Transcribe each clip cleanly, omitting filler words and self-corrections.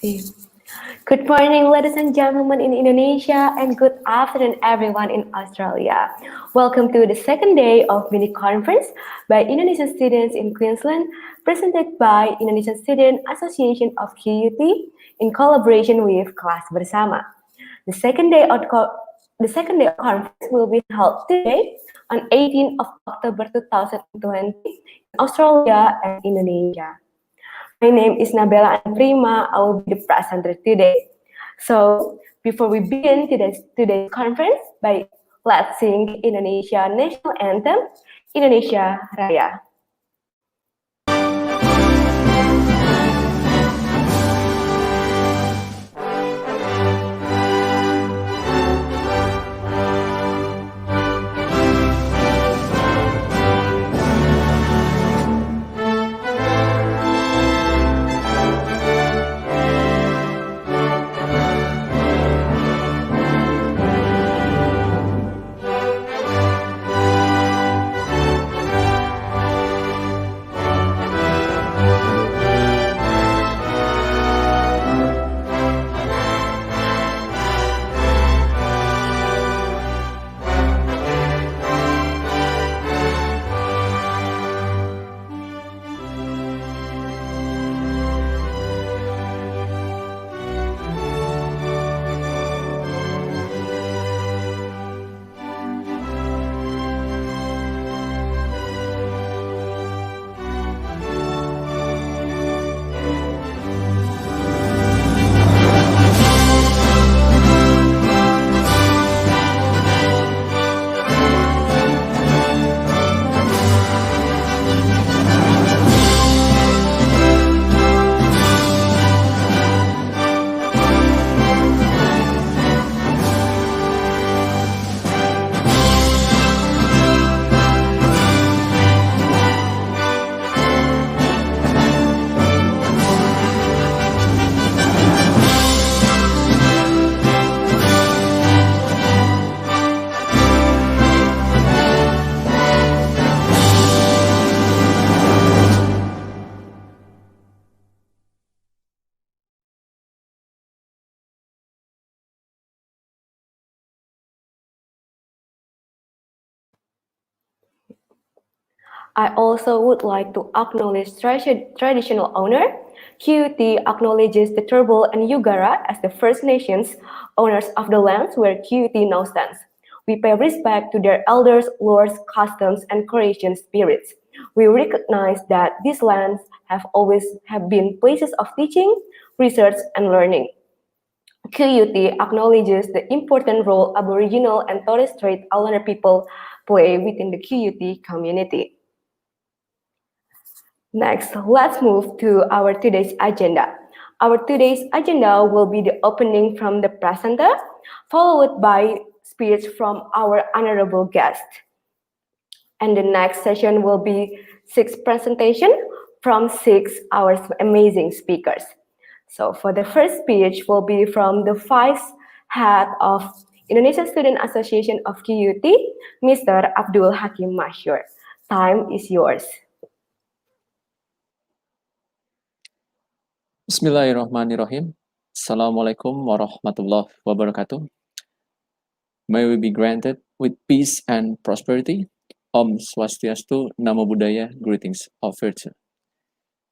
See. Good morning, ladies and gentlemen in Indonesia, and good afternoon, everyone in Australia. Welcome to the second day of mini conference by Indonesian students in Queensland, presented by Indonesian Student Association of QUT in collaboration with Kelas Bersama. The second day of conference will be held today on 18th of October 2020 in Australia and Indonesia. My name is Nabella and Prima. I will be the presenter today. So, before we begin today's conference, let's sing Indonesia National Anthem, Indonesia Raya. I also would like to acknowledge traditional owner. QUT acknowledges the Turrbal and Yugara as the First Nations owners of the lands where QUT now stands. We pay respect to their elders, lords, customs, and creation spirits. We recognize that these lands have always been places of teaching, research, and learning. QUT acknowledges the important role Aboriginal and Torres Strait Islander people play within the QUT community. Next, let's move to our today's agenda. Our today's agenda will be the opening from the presenter, followed by speech from our honorable guest. And the next session will be 6 presentation from 6 our amazing speakers. So for the first speech will be from the Vice Head of Indonesian Student Association of QUT, Mr. Abdul Hakim Masyhur. Time is yours. Bismillahirrahmanirrahim. Assalamualaikum warahmatullahi wabarakatuh. May we be granted with peace and prosperity. Om Swastiastu, Namo Buddhaya, greetings of virtue.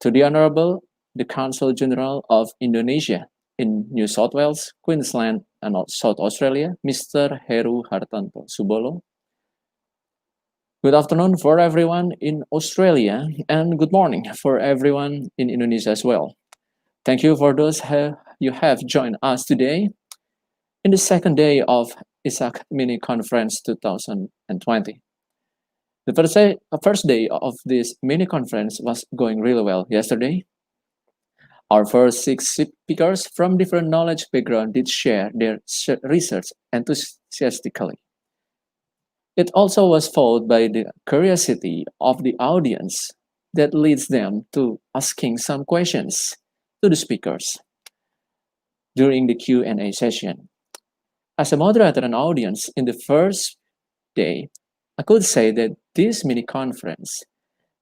To the Honorable, the Consul General of Indonesia in New South Wales, Queensland, and South Australia, Mr. Heru Hartanto, Subolo. Good afternoon for everyone in Australia, and good morning for everyone in Indonesia as well. Thank you for those you have joined us today in the second day of ISAQ Mini Conference 2020. The first day of this mini conference was going really well yesterday. Our first 6 speakers from different knowledge background did share their research enthusiastically. It also was followed by the curiosity of the audience that leads them to asking some questions to the speakers during the Q&A session. As a moderator and audience in the first day, I could say that this mini conference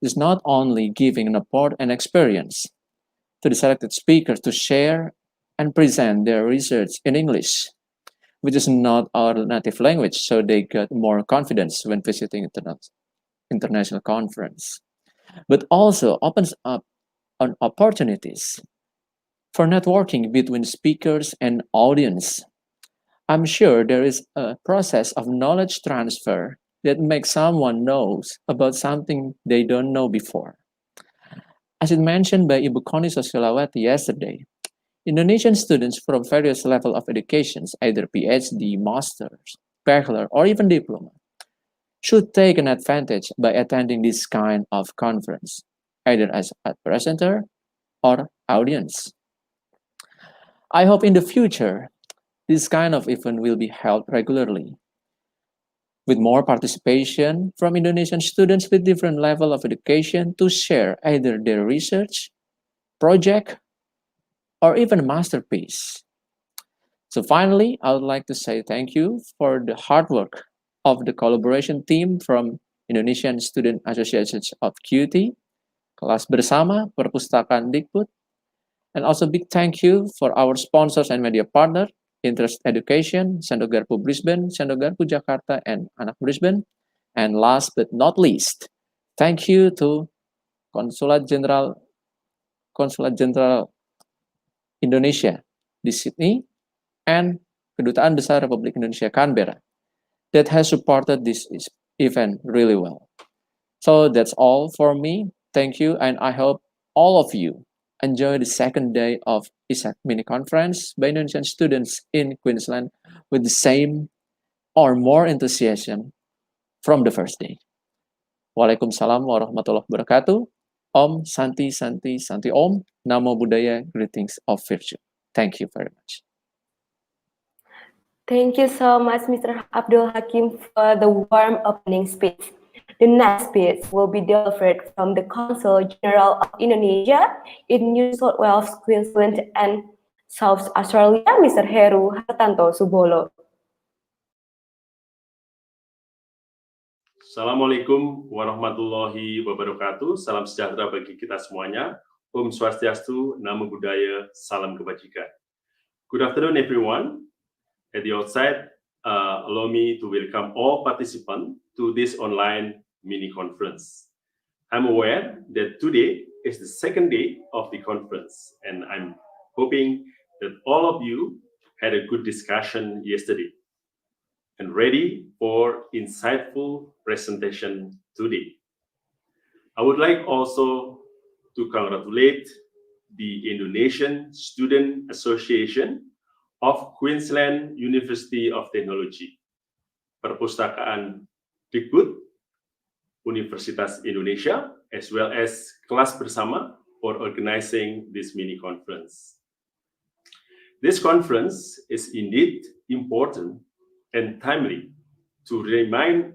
is not only giving an important experience to the selected speakers to share and present their research in English, which is not our native language, so they got more confidence when visiting international conference. But also opens up on opportunities for networking between speakers and audience. I'm sure there is a process of knowledge transfer that makes someone knows about something they don't know before. As it mentioned by Ibu Koni Sosialawati yesterday, Indonesian students from various level of educations, either PhD, masters, bachelor, or even diploma, should take an advantage by attending this kind of conference, either as a presenter or audience. I hope in the future, this kind of event will be held regularly, with more participation from Indonesian students with different level of education to share either their research, project, or even a masterpiece. So finally, I would like to say thank you for the hard work of the collaboration team from Indonesian Student Associations of QT, Kelas Bersama, Perpustakaan Dikbud, and also big thank you for our sponsors and media partner, Interest Education, Sendok Garpu Brisbane, Sendok Garpu Jakarta, and Anak Brisbane. And last but not least, thank you to Konsulat Jenderal Indonesia di Sydney and Kedutaan Besar Republik Indonesia Canberra that has supported this event really well. So that's all for me. Thank you, and I hope all of you enjoy the second day of ISAQ mini conference by Indonesian students in Queensland with the same or more enthusiasm from the first day. Waalaikumsalam warahmatullahi wabarakatuh. Om Santi Santi Santi Om. Namo Buddhaya. Greetings of virtue. Thank you very much. Thank you so much, Mr. Abdul Hakim, for the warm opening speech. The next speech will be delivered from the Consul General of Indonesia in New South Wales, Queensland, and South Australia, Mr. Heru Hartanto Subolo. Assalamualaikum warahmatullahi wabarakatuh. Salam sejahtera bagi kita semuanya. Om Swastiastu, Namo Buddhaya, Salam Kebajikan. Good afternoon, everyone. At the outset, allow me to welcome all participants to this online mini conference. I'm aware that today is the second day of the conference, and I'm hoping that all of you had a good discussion yesterday and ready for insightful presentation today. I would like also to congratulate the Indonesian Student Association of Queensland University of Technology, Perpustakaan Dikbud, Universitas Indonesia, as well as Kelas Bersama for organizing this mini conference. This conference is indeed important and timely to remind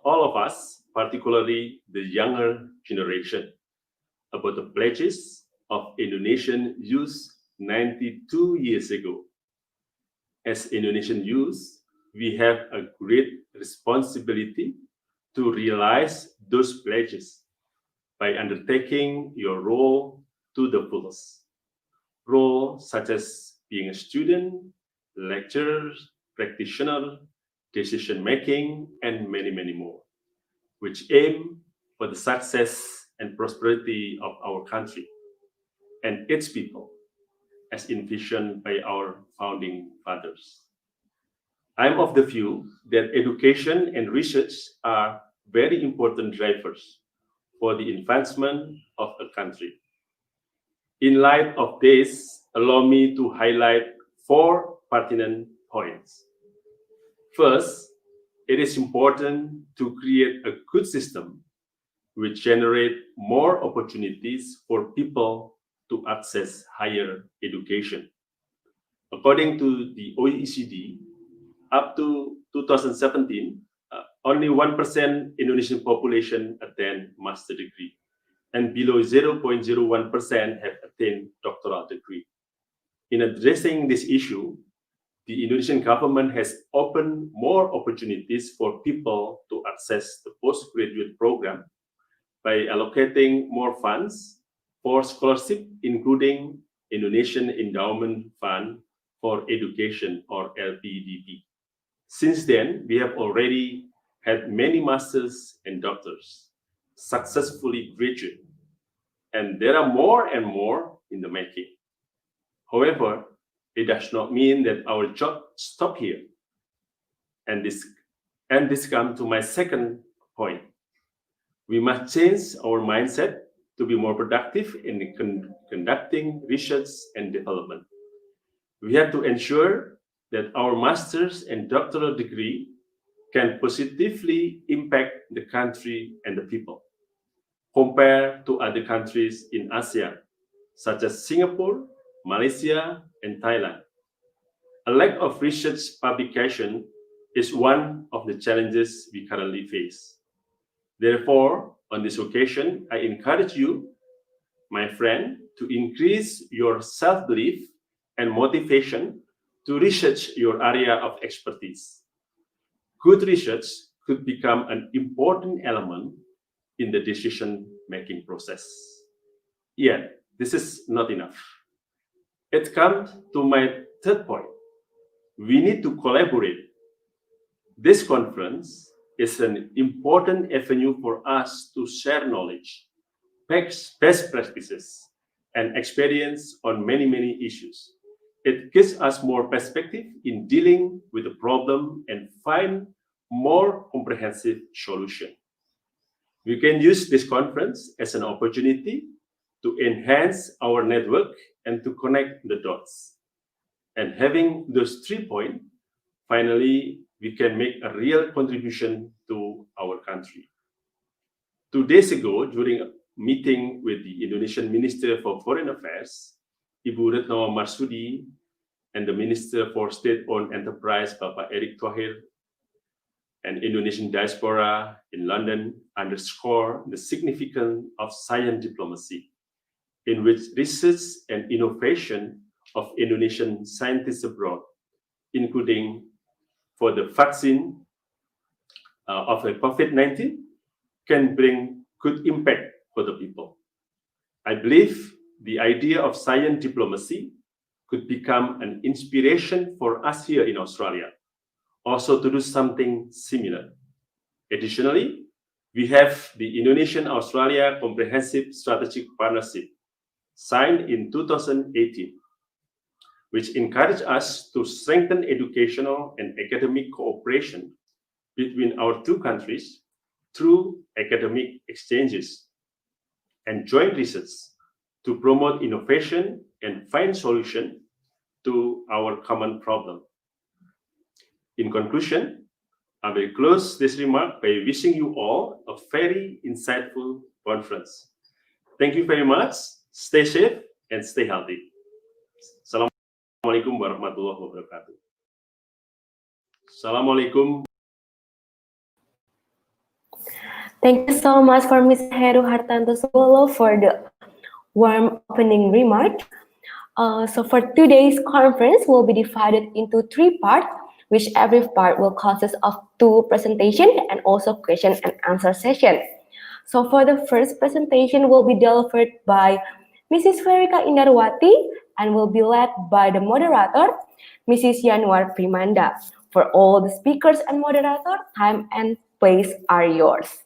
all of us, particularly the younger generation, about the pledges of Indonesian youth 92 years ago. As Indonesian youth, we have a great responsibility to realize those pledges by undertaking your role to the fullest. Roles such as being a student, lecturer, practitioner, decision-making, and many, many more, which aim for the success and prosperity of our country and its people, as envisioned by our founding fathers. I'm of the view that education and research are very important drivers for the advancement of a country. In light of this, allow me to highlight 4 pertinent points. First, it is important to create a good system which generate more opportunities for people to access higher education. According to the OECD, up to 2017, only 1% Indonesian population attend master degree, and below 0.01% have attained doctoral degree. In addressing this issue, the Indonesian government has opened more opportunities for people to access the postgraduate program by allocating more funds for scholarship, including Indonesian Endowment Fund for Education, or LPDP. Since then, we have already had many masters and doctors successfully graduate, and there are more and more in the making. However, it does not mean that our job stops here. And this comes to my second point. We must change our mindset to be more productive in conducting research and development. We have to ensure that our master's and doctoral degree can positively impact the country and the people, compared to other countries in ASEAN, such as Singapore, Malaysia, and Thailand. A lack of research publication is one of the challenges we currently face. Therefore, on this occasion, I encourage you, my friend, to increase your self-belief and motivation to research your area of expertise. Good research could become an important element in the decision-making process. Yet, this is not enough. It comes to my third point. We need to collaborate. This conference is an important avenue for us to share knowledge, best practices, and experience on many issues. It gives us more perspective in dealing with the problem and find more comprehensive solution. We can use this conference as an opportunity to enhance our network and to connect the dots. And having those 3 points, finally, we can make a real contribution to our country. 2 days ago, during a meeting with the Indonesian Minister for Foreign Affairs, Ibu Retno Marsudi, and the Minister for State-Owned Enterprise, Bapak Erick Thohir, and Indonesian diaspora in London underscore the significance of science diplomacy, in which research and innovation of Indonesian scientists abroad, including for the vaccine of the COVID-19, can bring good impact for the people. I believe the idea of science diplomacy could become an inspiration for us here in Australia, also to do something similar. Additionally, we have the Indonesian-Australia Comprehensive Strategic Partnership, signed in 2018, which encouraged us to strengthen educational and academic cooperation between our two countries through academic exchanges and joint research to promote innovation and find solutions to our common problem. In conclusion, I will close this remark by wishing you all a very insightful conference. Thank you very much. Stay safe and stay healthy. Assalamualaikum warahmatullahi wabarakatuh. Assalamualaikum. Thank you so much for Ms. Heru Hartanto Subolo for the warm opening remark. So for today's conference will be divided into 3 parts, which every part will consist of 2 presentations and also question and answer session. So for the first presentation will be delivered by Mrs. Verika Indarwati and will be led by the moderator, Mrs. Yanuar Primanda. For all the speakers and moderator, time and place are yours.